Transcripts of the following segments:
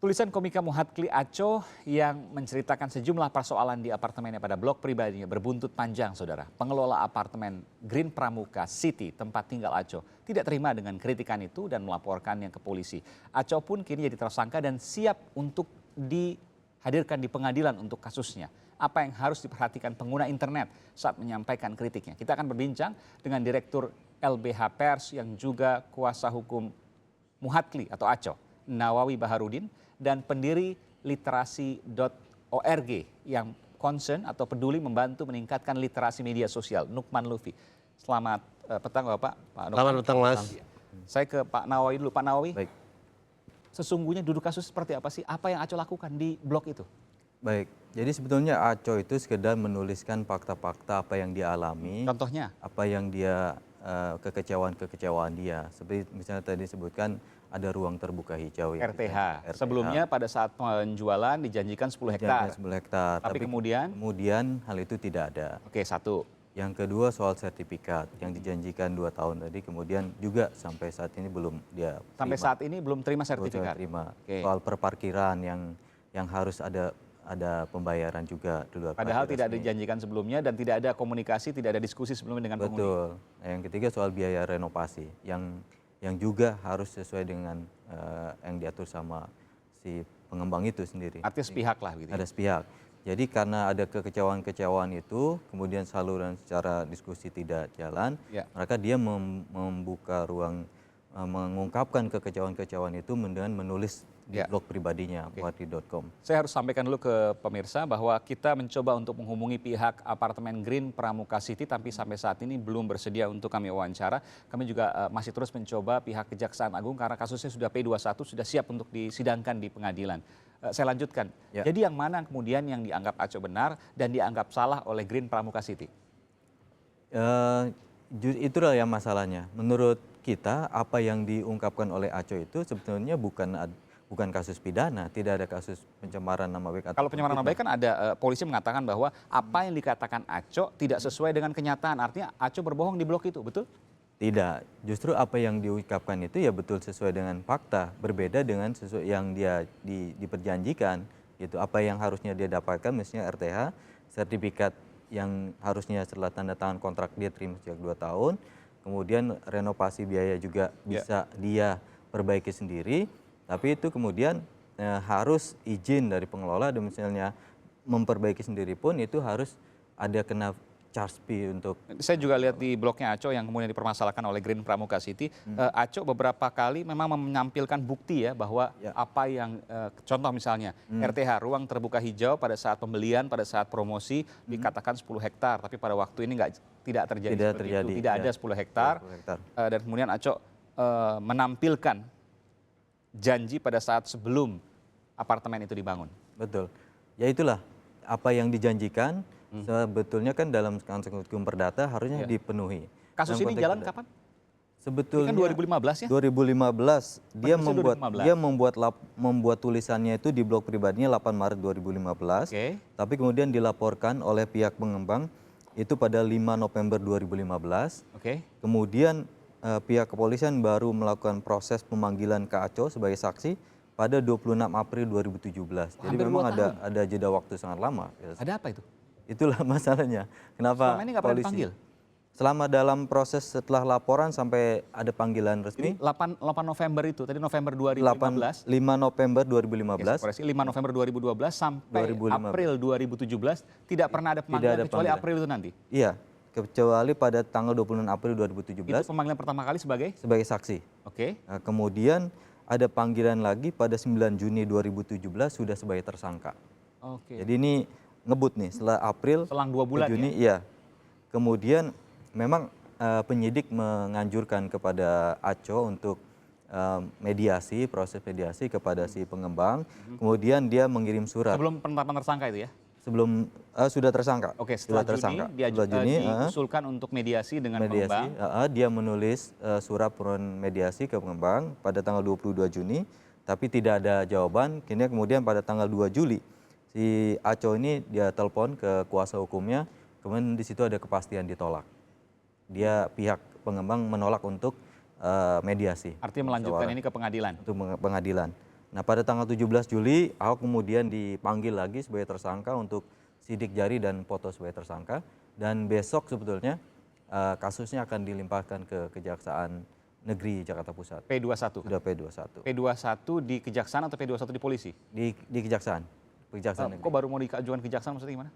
Tulisan komika Muhatkli Aco yang menceritakan sejumlah persoalan di apartemennya pada blok pribadinya berbuntut panjang, saudara. Pengelola apartemen Green Pramuka City, tempat tinggal Aco, tidak terima dengan kritikan itu dan melaporkannya ke polisi. Aco pun kini jadi tersangka dan siap untuk dihadirkan di pengadilan untuk kasusnya. Apa yang harus diperhatikan pengguna internet saat menyampaikan kritiknya? Kita akan berbincang dengan Direktur LBH Pers yang juga kuasa hukum Muhatkli atau Aco, Nawawi Baharudin, dan pendiri literasi.org yang concern atau peduli membantu meningkatkan literasi media sosial, Nukman Lutfi. Selamat petang Bapak. Pak Nukman. Selamat petang Mas. Saya ke Pak Nawawi dulu. Pak Nawawi, Baik. sesungguhnya duduk kasus seperti apa sih? Apa yang Aco lakukan di blog itu? Baik, jadi sebetulnya Aco itu sekedar menuliskan fakta-fakta apa yang dia alami. Contohnya? Apa yang dia, kekecewaan dia. Seperti misalnya tadi disebutkan ada ruang terbuka hijau. Ya, RTH. RTH. Sebelumnya pada saat penjualan dijanjikan 10 hektar. 10 hektar. Tapi kemudian hal itu tidak ada. Oke, satu. Yang kedua soal sertifikat yang dijanjikan 2 tahun tadi, kemudian juga sampai saat ini belum dia terima. Sampai saat ini belum terima sertifikat. Terima. Oke. Soal perparkiran yang harus ada pembayaran juga di luar. Padahal tidak dijanjikan sebelumnya dan tidak ada komunikasi, tidak ada diskusi sebelumnya dengan penghuni. Betul. Nah, yang ketiga soal biaya renovasi yang juga harus sesuai dengan yang diatur sama si pengembang itu sendiri. Artinya sepihak lah gitu. Ada sepihak. Jadi karena ada kekecewaan itu, kemudian saluran secara diskusi tidak jalan, maka dia membuka ruang mengungkapkan kekecewaan itu dengan menulis di blog pribadinya, muhatkli.com. Saya harus sampaikan dulu ke pemirsa bahwa kita mencoba untuk menghubungi pihak apartemen Green Pramuka City, tapi sampai saat ini belum bersedia untuk kami wawancara. Kami juga masih terus mencoba pihak Kejaksaan Agung karena kasusnya sudah P21, sudah siap untuk disidangkan di pengadilan. Saya lanjutkan. Jadi yang mana kemudian yang dianggap Aco benar dan dianggap salah oleh Green Pramuka City? Itulah yang masalahnya. Menurut kita apa yang diungkapkan oleh Aco itu sebetulnya bukan kasus pidana, tidak ada kasus pencemaran nama baik. Kalau pencemaran nama baik kan ada polisi mengatakan bahwa apa yang dikatakan Aco tidak sesuai dengan kenyataan. Artinya Aco berbohong di blog itu, betul? Tidak, justru apa yang diungkapkan itu ya betul sesuai dengan fakta, berbeda dengan sesuai yang dia diperjanjikan. Gitu. Apa yang harusnya dia dapatkan, misalnya RTH, sertifikat yang harusnya setelah tanda tangan kontrak dia terima sejak 2 tahun, kemudian renovasi biaya juga bisa dia perbaiki sendiri, tapi itu kemudian harus izin dari pengelola, dan misalnya memperbaiki sendiri pun itu harus ada kena charge fee untuk. Saya juga lihat di blognya Aco yang kemudian dipermasalahkan oleh Green Pramuka City. Aco beberapa kali memang menampilkan bukti ya bahwa apa yang contoh misalnya RTH, ruang terbuka hijau, pada saat pembelian, pada saat promosi dikatakan 10 hektar, tapi pada waktu ini tidak terjadi seperti itu. Tidak ada 10 hektar. Dan kemudian Aco menampilkan janji pada saat sebelum apartemen itu dibangun. Betul. Ya itulah apa yang dijanjikan. Sebetulnya kan dalam konsep hukum perdata harusnya dipenuhi. Kasus ini jalan kapan? Sebetulnya ini kan 2015 ya? 2015 dia membuat tulisannya itu di blog pribadinya 8 Maret 2015. Tapi kemudian dilaporkan oleh pihak pengembang itu pada 5 November 2015. Kemudian pihak kepolisian baru melakukan proses pemanggilan ke Aco sebagai saksi pada 26 April 2017. Jadi memang ada jeda waktu sangat lama. Ada apa itu? Itulah masalahnya. Kenapa selama ini nggak pernah dipanggil? Selama dalam proses setelah laporan sampai ada panggilan resmi. Jadi 8 November itu, tadi November 2015. 5 November 2015. 5 November 2012 sampai April 2017 tidak pernah ada pemanggilan kecuali April itu nanti? Iya, kecuali pada tanggal 26 April 2017. Itu pemanggilan pertama kali sebagai saksi. Nah, kemudian ada panggilan lagi pada 9 Juni 2017 sudah sebagai tersangka. Jadi ini ngebut nih setelah April, selang 2 bulan Juni, ya. Kemudian memang penyidik menganjurkan kepada Aco untuk proses mediasi kepada si pengembang. Kemudian dia mengirim surat. Sebelum penetapan tersangka itu ya? Sebelum sudah tersangka. Setelah Juni diusulkan untuk mediasi dengan pengembang. Dia menulis surat permohonan mediasi ke pengembang pada tanggal 22 Juni, tapi tidak ada jawaban. Kemudian pada tanggal 2 Juli si Aco ini dia telepon ke kuasa hukumnya, kemudian di situ ada kepastian ditolak. Dia pihak pengembang menolak untuk mediasi. Artinya melanjutkan ini ke pengadilan? Untuk pengadilan. Nah pada tanggal 17 Juli Ahok kemudian dipanggil lagi sebagai tersangka untuk sidik jari dan foto sebagai tersangka. Dan besok sebetulnya kasusnya akan dilimpahkan ke Kejaksaan Negeri Jakarta Pusat. P21. Sudah P21. P21 di kejaksaan atau P21 di polisi? Di Kejaksaan. Kejaksaan Negeri. Kok baru mau diajukan kejaksaan, maksudnya gimana?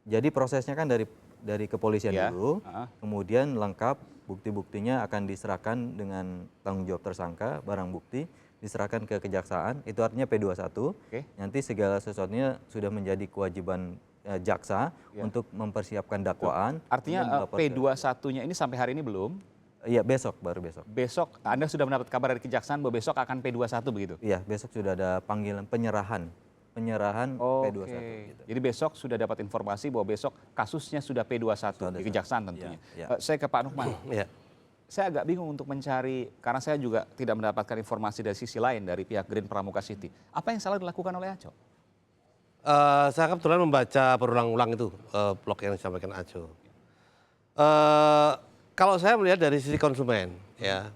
Jadi prosesnya kan dari kepolisian Ya, dulu, kemudian lengkap bukti-buktinya akan diserahkan dengan tanggung jawab tersangka, barang bukti diserahkan ke kejaksaan, itu artinya P21. Oke. Nanti segala sesuatunya sudah menjadi kewajiban jaksa untuk mempersiapkan dakwaan. Artinya P21-nya ini sampai hari ini belum? Iya, baru besok. Besok Anda sudah mendapat kabar dari kejaksaan bahwa besok akan P21 begitu? Iya, besok sudah ada panggilan penyerahan P21 gitu. Jadi besok sudah dapat informasi bahwa besok kasusnya sudah P21 di kejaksaan tentunya. Saya ke Pak Nukman. Saya agak bingung untuk mencari, karena saya juga tidak mendapatkan informasi dari sisi lain dari pihak Green Pramuka City. Apa yang salah dilakukan oleh Aco? Saya kebetulan membaca berulang-ulang itu blog yang disampaikan Aco. Kalau saya melihat dari sisi konsumen, ya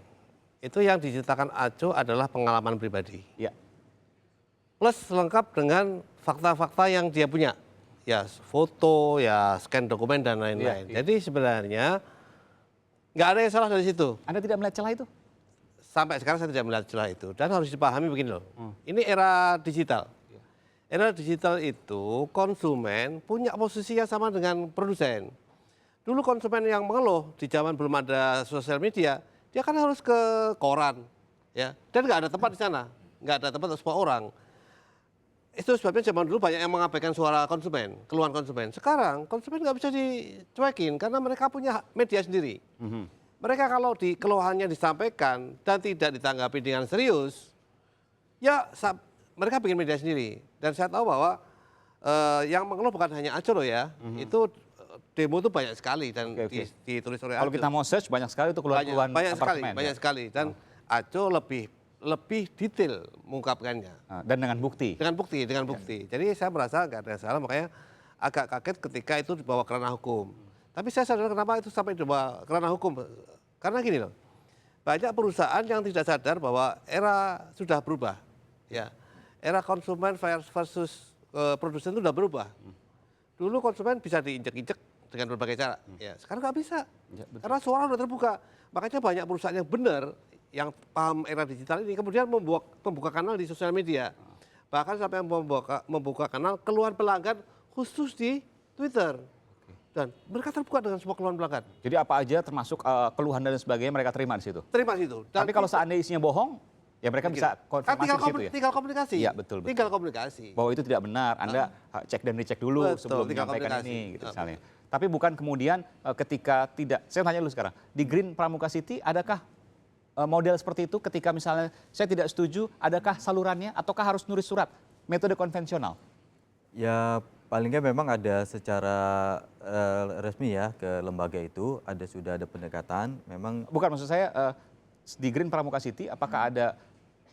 itu yang diceritakan Aco adalah pengalaman pribadi. Ya. Plus lengkap dengan fakta-fakta yang dia punya, ya foto, ya scan dokumen dan lain-lain. Jadi sebenarnya nggak ada yang salah dari situ. Anda tidak melihat celah itu? Sampai sekarang saya tidak melihat celah itu. Dan harus dipahami begini loh. Ini era digital. Era digital itu konsumen punya posisi yang sama dengan produsen. Dulu konsumen yang mengeluh di zaman belum ada sosial media, dia kan harus ke koran. Ya. Dan nggak ada tempat di sana. Nggak ada tempat untuk semua orang. Itu sebabnya zaman dulu banyak yang mengabaikan suara konsumen, keluhan konsumen. Sekarang konsumen nggak bisa dicuekin karena mereka punya media sendiri. Mereka kalau keluhannya disampaikan dan tidak ditanggapi dengan serius, ya mereka bikin media sendiri. Dan saya tahu bahwa yang mengeluh bukan hanya Aco loh ya, itu demo itu banyak sekali dan ditulis oleh Aco. Kalau kita mau search banyak sekali itu keluhan apartemen. Banyak sekali dan Aco lebih detail mengungkapkannya. Dan dengan bukti? Dengan bukti. Jadi saya merasa nggak ada salah, makanya agak kaget ketika itu dibawa ke ranah hukum. Tapi saya sadar kenapa itu sampai dibawa ke ranah hukum. Karena gini loh, banyak perusahaan yang tidak sadar bahwa era sudah berubah. Ya, era konsumen versus produsen itu sudah berubah. Dulu konsumen bisa diinjek-injek dengan berbagai cara. Ya, sekarang nggak bisa. Karena suara sudah terbuka. Makanya banyak perusahaan yang benar, yang paham era digital ini kemudian membuka kanal di sosial media. Bahkan sampai membuka kanal keluhan pelanggan khusus di Twitter. Dan mereka terbuka dengan semua keluhan pelanggan. Jadi apa aja termasuk keluhan dan sebagainya mereka terima di situ? Terima di situ. Tapi kalau seandainya isinya bohong, ya mereka bisa konfirmasi di situ ya? Tinggal komunikasi. Iya, betul. Tinggal komunikasi. Bahwa itu tidak benar, Anda cek dan dicek dulu sebelum menyampaikan ini gitu misalnya. Tapi bukan kemudian ketika tidak, saya tanya dulu sekarang, di Green Pramuka City adakah model seperti itu ketika misalnya saya tidak setuju, adakah salurannya ataukah harus nulis surat, metode konvensional? Ya paling nggak memang ada secara resmi ya ke lembaga itu, sudah ada pendekatan, memang. Bukan, maksud saya di Green Pramuka City apakah ada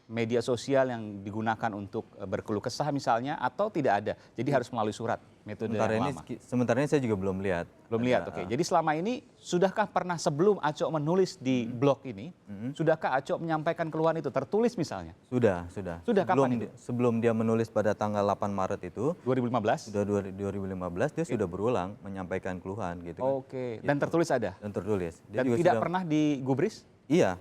media sosial yang digunakan untuk berkeluh kesah misalnya atau tidak ada? Jadi harus melalui surat, metode yang lama. Sementara ini saya juga belum lihat. Belum lihat, oke. Jadi selama ini sudahkah pernah sebelum Aco menulis di blog ini, sudahkah Aco menyampaikan keluhan itu tertulis misalnya? Sudah. Sudah kapan itu? Sebelum dia menulis pada tanggal 8 Maret itu. 2015? Sudah 2015 dia sudah berulang menyampaikan keluhan gitu kan. Oke, dan tertulis ada? Dan tertulis. Dan tidak pernah digubris? Iya.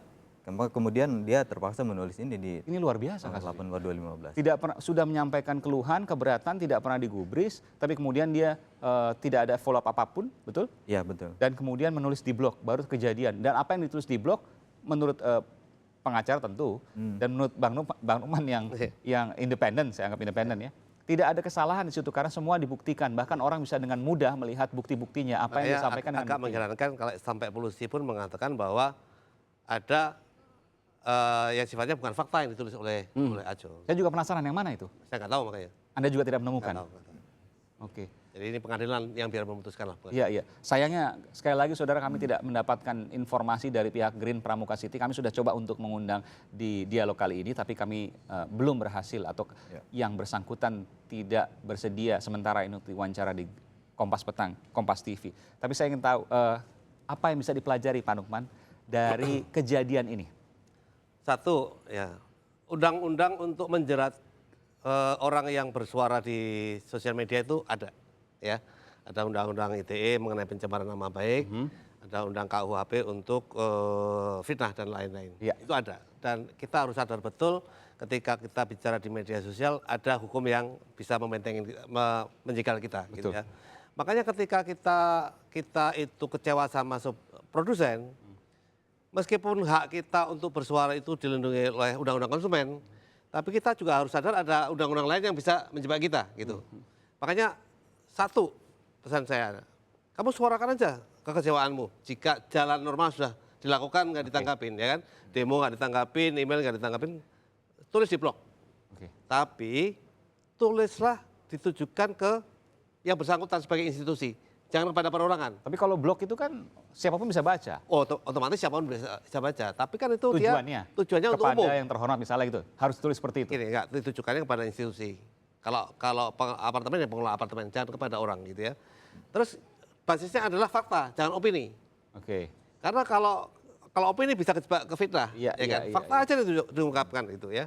Kemudian dia terpaksa menulis ini di. Ini luar biasa tanggal 8 Maret 2015. Tidak pernah, sudah menyampaikan keluhan, keberatan, tidak pernah digubris, tapi kemudian dia tidak ada follow up apapun, betul? Iya, betul. Dan kemudian menulis di blog, baru kejadian. Dan apa yang ditulis di blog, menurut pengacara tentu, dan menurut Bang Nukman yang independen, saya anggap independen ya, tidak ada kesalahan di situ karena semua dibuktikan. Bahkan orang bisa dengan mudah melihat bukti-buktinya, apa yang disampaikan dengan agak mengherankan kalau sampai polisi pun mengatakan bahwa ada yang sifatnya bukan fakta yang ditulis oleh Aco. Saya juga penasaran yang mana itu? Saya nggak tahu makanya. Anda juga tidak menemukan? Nggak tahu. Oke. Jadi ini pengadilan yang biar memutuskan lah. Iya. Sayangnya sekali lagi saudara kami tidak mendapatkan informasi dari pihak Green Pramuka City. Kami sudah coba untuk mengundang di dialog kali ini, tapi kami belum berhasil atau yang bersangkutan tidak bersedia sementara ini diwawancara di Kompas Petang, Kompas TV. Tapi saya ingin tahu apa yang bisa dipelajari Pak Nukman dari kejadian ini. Satu, ya undang-undang untuk menjerat orang yang bersuara di sosial media itu ada, ya. Ada undang-undang ITE mengenai pencemaran nama baik, ada undang KUHP untuk fitnah dan lain-lain. Ya. Itu ada. Dan kita harus sadar betul ketika kita bicara di media sosial ada hukum yang bisa menjegal kita, gitu Betul. ya. Makanya ketika kita itu kecewa sama produsen, meskipun hak kita untuk bersuara itu dilindungi oleh undang-undang konsumen, tapi kita juga harus sadar ada undang-undang lain yang bisa menjebak kita, gitu. Makanya satu pesan saya, kamu suarakan aja kekecewaanmu. Jika jalan normal sudah dilakukan nggak ditanggapin, ya kan? Demo nggak ditanggapin, email nggak ditanggapin, tulis di blog. Oke. Tapi tulislah ditujukan ke yang bersangkutan sebagai institusi, jangan kepada perorangan. Tapi kalau blog itu kan siapapun bisa baca. Otomatis siapapun bisa baca. Tapi kan itu Tujuannya tujuannya untuk umum. kepada yang terhormat misalnya gitu. Harus tulis seperti itu. Gini, enggak, ditujukannya kepada institusi. Kalau apartemen ya pengelola apartemen, jangan kepada orang, gitu ya. Terus basisnya adalah fakta, jangan opini. Oke. Karena kalau opini bisa kejebak ke fitnah, Iya, ya kan? iya, Fakta iya. aja diungkapkan itu ya.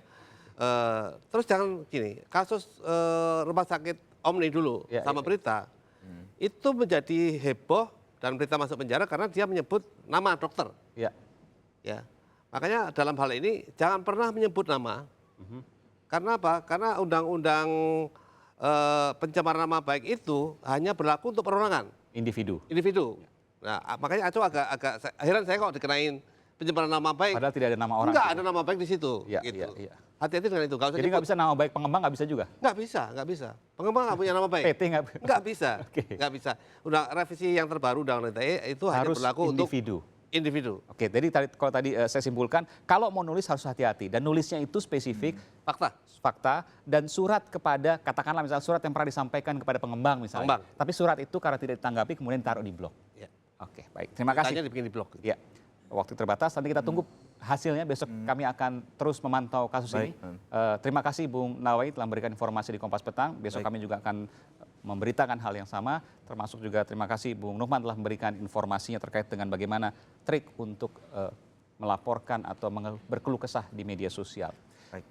Terus jangan gini, kasus rumah sakit Omni dulu Iya, sama iya. berita itu menjadi heboh dan berita masuk penjara karena dia menyebut nama dokter. Ya. Ya, makanya dalam hal ini jangan pernah menyebut nama. Karena apa? Karena undang-undang pencemaran nama baik itu hanya berlaku untuk perorangan, Individu. individu. Nah, makanya Aco agak heran saya kok dikenain pencemaran nama baik. Padahal tidak ada nama orang. Enggak gitu. ada nama baik di situ. Iya, gitu. iya, iya. Hati-hati dengan itu. Nggak usah Jadi nggak nyebut. bisa nama baik pengembang, nggak bisa juga. Nggak bisa. Pengembang nggak punya nama baik. PT nggak. Nggak bisa. Oke. Nggak bisa. Udah revisi yang terbaru undang-undang ITE itu hanya Harus berlaku individu. untuk individu. Oke, jadi kalau tadi saya simpulkan, kalau mau nulis harus hati-hati dan nulisnya itu spesifik, fakta dan surat kepada, katakanlah misalnya surat yang pernah disampaikan kepada pengembang misalnya. Pengembang. Tapi surat itu karena tidak ditanggapi kemudian taruh di blog. Ya. Oke, baik. Terima kasih. Tanya dibikin di blog. Ya, waktu terbatas. Nanti kita tunggu hasilnya. Besok kami akan terus memantau kasus ini. Baik. Terima kasih Bung Nawai telah memberikan informasi di Kompas Petang. Besok Baik. kami juga akan memberitakan hal yang sama. Termasuk juga terima kasih Bung Nuhman telah memberikan informasinya terkait dengan bagaimana trik untuk melaporkan atau berkeluh kesah di media sosial. Baik.